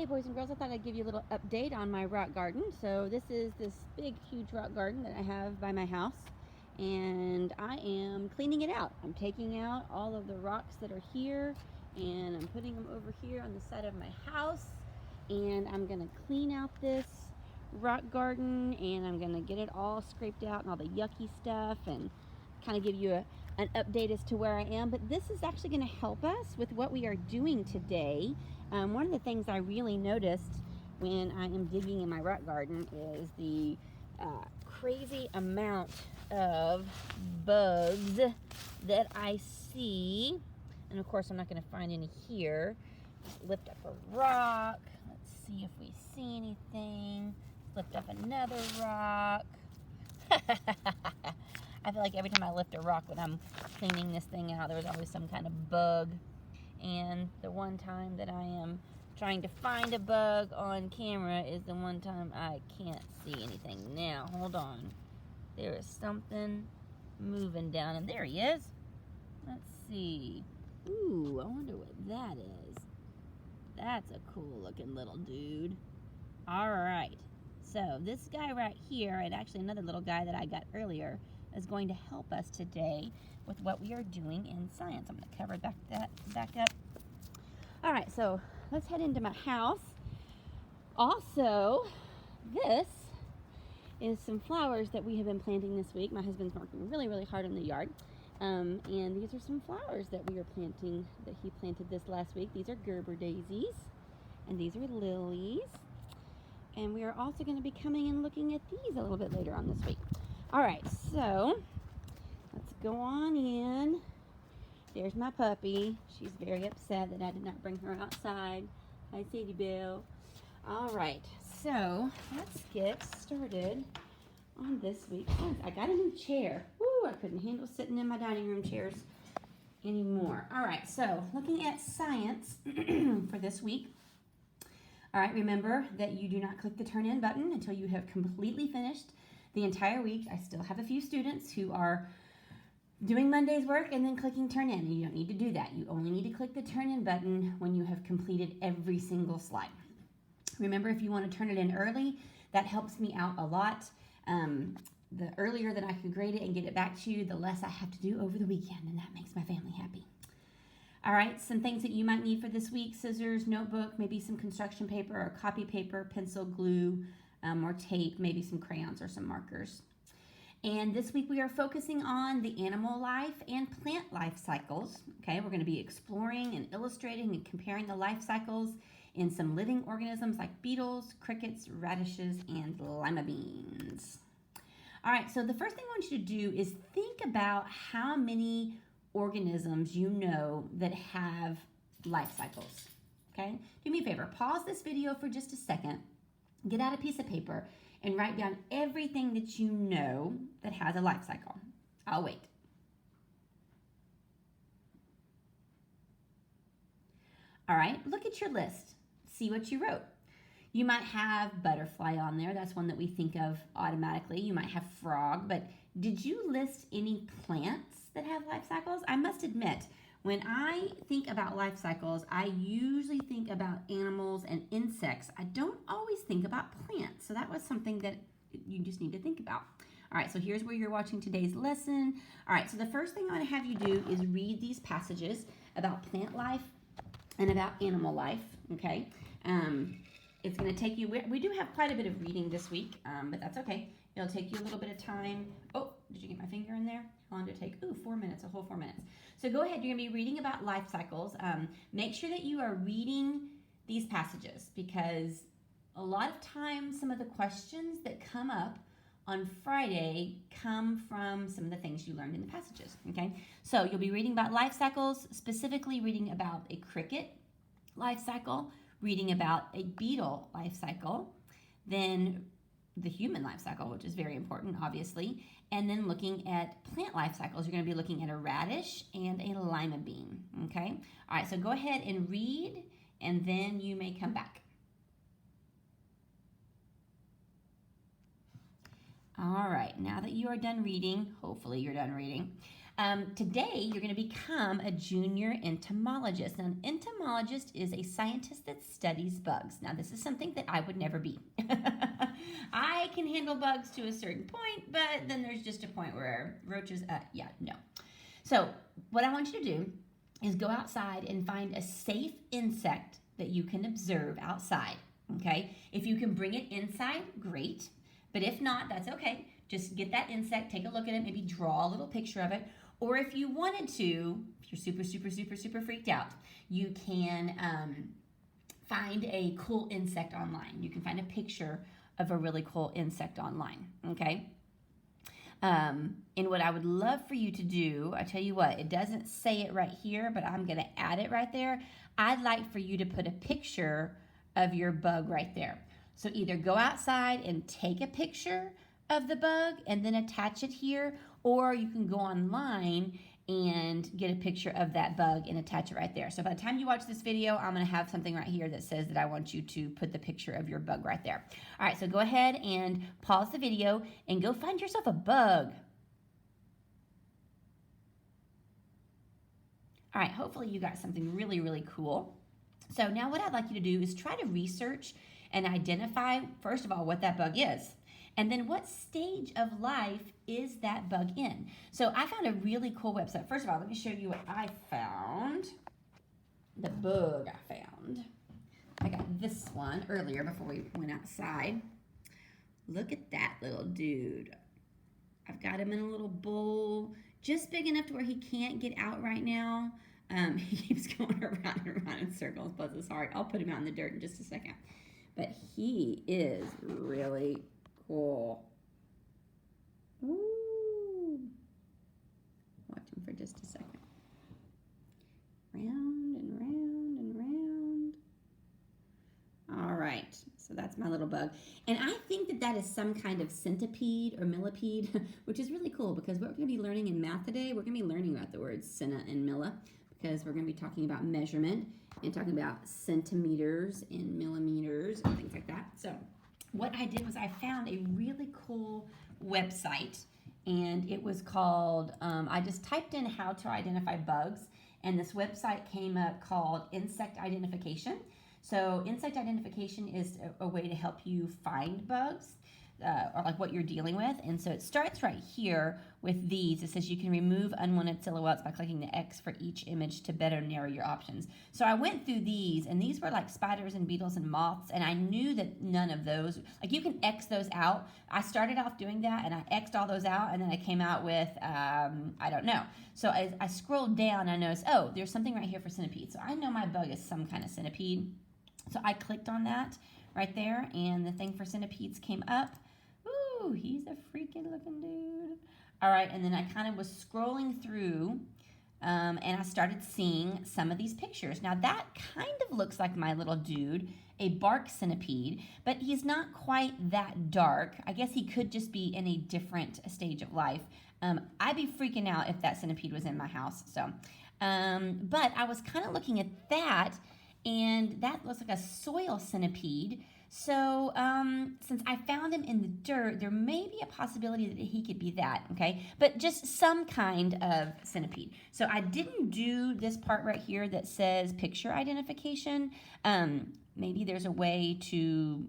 Hey boys and girls, I thought I'd give you a little update on my rock garden. So this is this big, huge rock garden that I have by my house, and I am cleaning it out. I'm taking out all of the rocks that are here, and I'm putting them over here on the side of my house, and I'm gonna clean out this rock garden, and I'm gonna get it all scraped out and all the yucky stuff, and kind of give you an update as to where I am. But this is actually going to help us with what we are doing today. One of the things I really noticed when I am digging in my rock garden is the crazy amount of bugs that I see. And of course, I'm not going to find any here. Just lift up a rock. Let's see if we see anything. Lift up another rock. I feel like every time I lift a rock when I'm cleaning this thing out, there's always some kind of bug. And the one time that I am trying to find a bug on camera is the one time I can't see anything. Now, hold on. There is something moving down, and there he is. Let's see. Ooh, I wonder what that is. That's a cool looking little dude. All right. So this guy right here, and actually another little guy that I got earlier, is going to help us today with what we are doing in science. I'm going to cover back up. All right, so let's head into my house. Also, this is some flowers that we have been planting this week. My husband's working really, really hard in the yard. And these are some flowers that we are planting, that he planted this last week. These are Gerber daisies, and these are lilies. And we are also going to be coming and looking at these a little bit later on this week. All right, so let's go on in. There's my puppy. She's very upset that I did not bring her outside. Hi, Sadie Belle. All right, so let's get started on this week's science. I got a new chair. Woo, I couldn't handle sitting in my dining room chairs anymore. All right, so looking at science for this week. All right, remember that you do not click the turn in button until you have completely finished the entire week. I still have a few students who are doing Monday's work and then clicking turn in. You don't need to do that. You only need to click the turn in button when you have completed every single slide. Remember, if you want to turn it in early, that helps me out a lot. The earlier that I can grade it and get it back to you, the less I have to do over the weekend, and that makes my family happy. All right, some things that you might need for this week: scissors, notebook, maybe some construction paper or copy paper, pencil, glue, or tape, maybe some crayons or some markers. And this week we are focusing on the animal life and plant life cycles. Okay, we're going to be exploring and illustrating and comparing the life cycles in some living organisms like beetles, crickets, radishes, and lima beans. All right, so the first thing I want you to do is think about how many organisms you know that have life cycles. Okay, do me a favor, pause this video for just a second, get out a piece of paper, and write down everything that you know that has a life cycle. I'll wait. All right, look at your list. See what you wrote. You might have butterfly on there. That's one that we think of automatically. You might have frog, but did you list any plants that have life cycles? I must admit, when I think about life cycles, I usually think about animals and insects. I don't always think about plants. So that was something that you just need to think about. All right, so here's where you're watching today's lesson. All right, so the first thing I want to have you do is read these passages about plant life and about animal life, okay? It's going to take you, we do have quite a bit of reading this week, but that's okay. It'll take you a little bit of time. Oh, did you get my finger in there? How long did it take? Ooh, 4 minutes, a whole 4 minutes. So go ahead, you're going to be reading about life cycles. Make sure that you are reading these passages, because a lot of times some of the questions that come up on Friday come from some of the things you learned in the passages, okay? So you'll be reading about life cycles, specifically reading about a cricket life cycle, reading about a beetle life cycle, then the human life cycle, which is very important, obviously, and then looking at plant life cycles. You're going to be looking at a radish and a lima bean, okay? All right, so go ahead and read, and then you may come back. All right, now that you are done reading, hopefully you're done reading, Today, you're going to become a junior entomologist. Now, an entomologist is a scientist that studies bugs. Now, this is something that I would never be. I can handle bugs to a certain point, but then there's just a point where roaches, yeah, no. So, what I want you to do is go outside and find a safe insect that you can observe outside, okay? If you can bring it inside, great. But if not, that's okay. Just get that insect, take a look at it, maybe draw a little picture of it. Or if you wanted to, if you're super freaked out, you can find a cool insect online. You can find a picture of a really cool insect online, okay? And what I would love for you to do, I tell you what, it doesn't say it right here, but I'm gonna add it right there. I'd like for you to put a picture of your bug right there. So either go outside and take a picture of the bug and then attach it here, or you can go online and get a picture of that bug and attach it right there. So by the time you watch this video, I'm gonna have something right here that says that I want you to put the picture of your bug right there. All right, so go ahead and pause the video and go find yourself a bug. All right, hopefully you got something really cool. So now what I'd like you to do is try to research and identify, first of all, what that bug is. And then what stage of life is that bug in? So I found a really cool website. First of all, let me show you what I found. The bug I found. I got this one earlier before we went outside. Look at that little dude. I've got him in a little bowl, just big enough to where he can't get out right now. He keeps going around and around in circles, bless his heart. I'll put him out in the dirt in just a second. But he is really cool. Ooh. Watch him for just a second. Round and round and round. All right, so that's my little bug. And I think that that is some kind of centipede or millipede, which is really cool because what we're going to be learning in math today, we're going to be learning about the words centi and milli, because we're going to be talking about measurement and talking about centimeters and millimeters and things like that. So what I did was I found a really cool website, and it was called, I just typed in how to identify bugs, and this website came up called Insect Identification. So insect identification is a way to help you find bugs or like what you're dealing with. And so it starts right here with these. It says you can remove unwanted silhouettes by clicking the X for each image to better narrow your options. So I went through these, and these were like spiders and beetles and moths, and I knew that none of those, like you can X those out. I started off doing that, and I X'd all those out, and then I came out with, I don't know. So as I scrolled down, I noticed, oh, there's something right here for centipede. So I know my bug is some kind of centipede. So I clicked on that right there, and the thing for centipedes came up. Ooh, he's a freaking looking dude. All right, and then I kind of was scrolling through, and I started seeing some of these pictures. Now that kind of looks like my little dude, a bark centipede, but he's not quite that dark. I guess he could just be in a different stage of life. I'd be freaking out if that centipede was in my house. So, but I was kind of looking at that, and that looks like a soil centipede. So since I found him in the dirt, there may be a possibility that he could be that, okay? But just some kind of centipede. So I didn't do this part right here that says picture identification. Maybe there's a way to,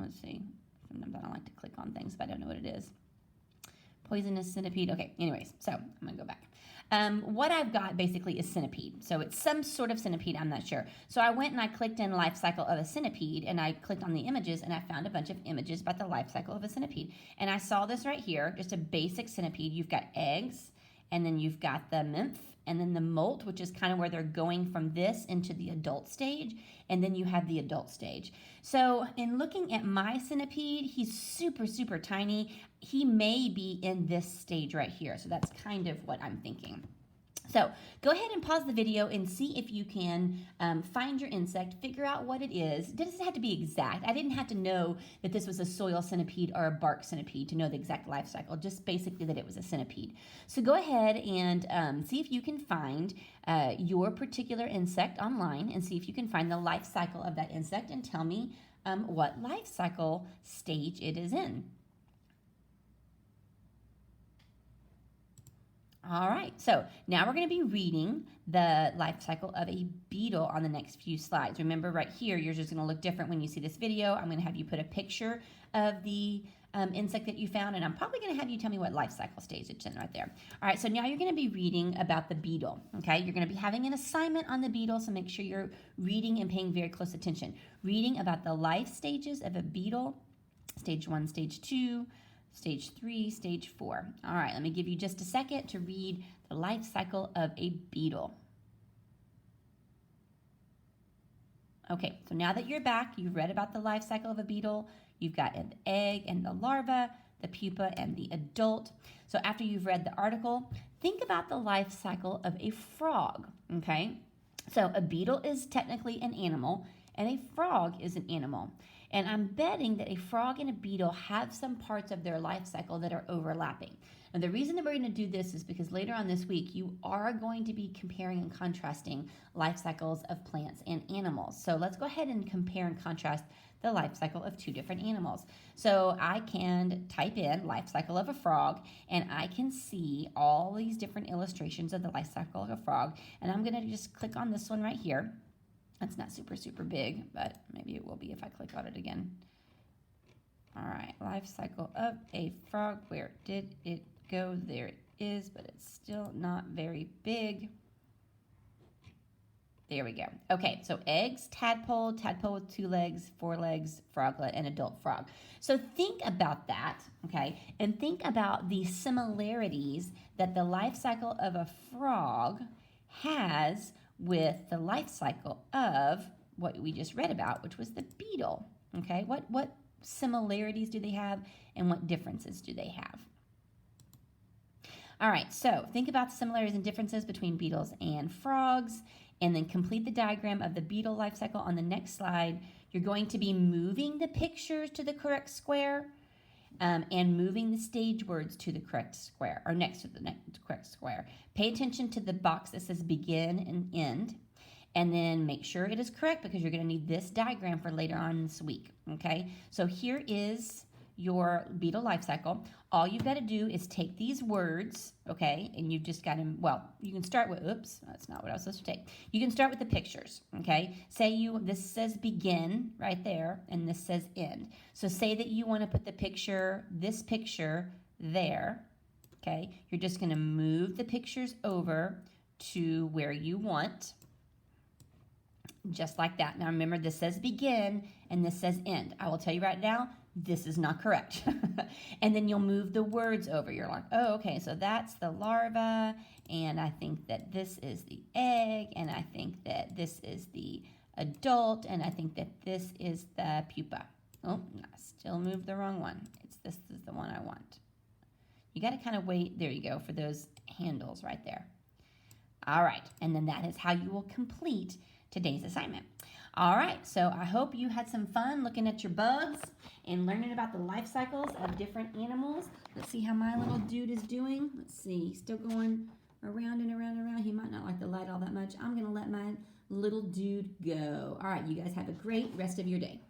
let's see. Sometimes I don't like to click on things if I don't know what it is. Poisonous centipede. Okay, anyways, so I'm going to go back. What I've got basically is centipede. So it's some sort of centipede, I'm not sure. So I went and I clicked in life cycle of a centipede, and I clicked on the images, and I found a bunch of images about the life cycle of a centipede. And I saw this right here, just a basic centipede. You've got eggs, and then you've got the nymph, and then the molt, which is kind of where they're going from this into the adult stage, and then you have the adult stage. So in looking at my centipede, he's super tiny. He may be in this stage right here. So that's kind of what I'm thinking. So go ahead and pause the video and see if you can find your insect, figure out what it is. It doesn't have to be exact. I didn't have to know that this was a soil centipede or a bark centipede to know the exact life cycle, just basically that it was a centipede. So go ahead and see if you can find your particular insect online, and see if you can find the life cycle of that insect, and tell me what life cycle stage it is in. All right, so now we're going to be reading the life cycle of a beetle on the next few slides. Remember, right here, yours is going to look different when you see this video. I'm going to have you put a picture of the insect that you found, and I'm probably going to have you tell me what life cycle stage it's in right there. All right, so now you're going to be reading about the beetle, okay? You're going to be having an assignment on the beetle, so make sure you're reading and paying very close attention. Reading about the life stages of a beetle, stage 1, stage 2, stage 3, stage 4. All right, let me give you just a second to read the life cycle of a beetle. Okay, so now that you're back, you've read about the life cycle of a beetle. You've got an egg and the larva, the pupa and the adult. So after you've read the article, think about the life cycle of a frog, okay? So a beetle is technically an animal, and a frog is an animal. And I'm betting that a frog and a beetle have some parts of their life cycle that are overlapping. And the reason that we're going to do this is because later on this week, you are going to be comparing and contrasting life cycles of plants and animals. So let's go ahead and compare and contrast the life cycle of two different animals. So I can type in life cycle of a frog, and I can see all these different illustrations of the life cycle of a frog. And I'm going to just click on this one right here. It's not super, super big, but maybe it will be if I click on it again. All right, life cycle of a frog. Where did it go? There it is, but it's still not very big. There we go. Okay, so eggs, tadpole, tadpole with 2 legs, 4 legs, froglet, and adult frog. So think about that, okay, and think about the similarities that the life cycle of a frog has with the life cycle of what we just read about, which was the beetle, okay? What similarities do they have and what differences do they have? All right, so think about the similarities and differences between beetles and frogs, and then complete the diagram of the beetle life cycle on the next slide. You're going to be moving the pictures to the correct square and moving the stage words to the correct square, or next to the correct square. Pay attention to the box that says begin and end, and then make sure it is correct because you're going to need this diagram for later on this week, okay? So here is your beetle life cycle. All you've got to do is take these words, okay, and you've just got to, well, you can start with, oops, that's not what I was supposed to take. You can start with the pictures, okay? Say this says begin right there, and this says end. So say that you want to put this picture there, okay? You're just going to move the pictures over to where you want, just like that. Now remember, this says begin, and this says end. I will tell you right now, this is not correct. And then you'll move the words over. You're like, oh, okay, so that's the larva, and I think that this is the egg, and I think that this is the adult, and I think that this is the pupa. Oh, I still moved the wrong one. This is the one I want. You got to kind of wait, there you go, for those handles right there. All right, and then that is how you will complete today's assignment. All right, so I hope you had some fun looking at your bugs and learning about the life cycles of different animals. Let's see how my little dude is doing. Let's see, still going around and around and around. He might not like the light all that much. I'm gonna let my little dude go. All right, you guys have a great rest of your day.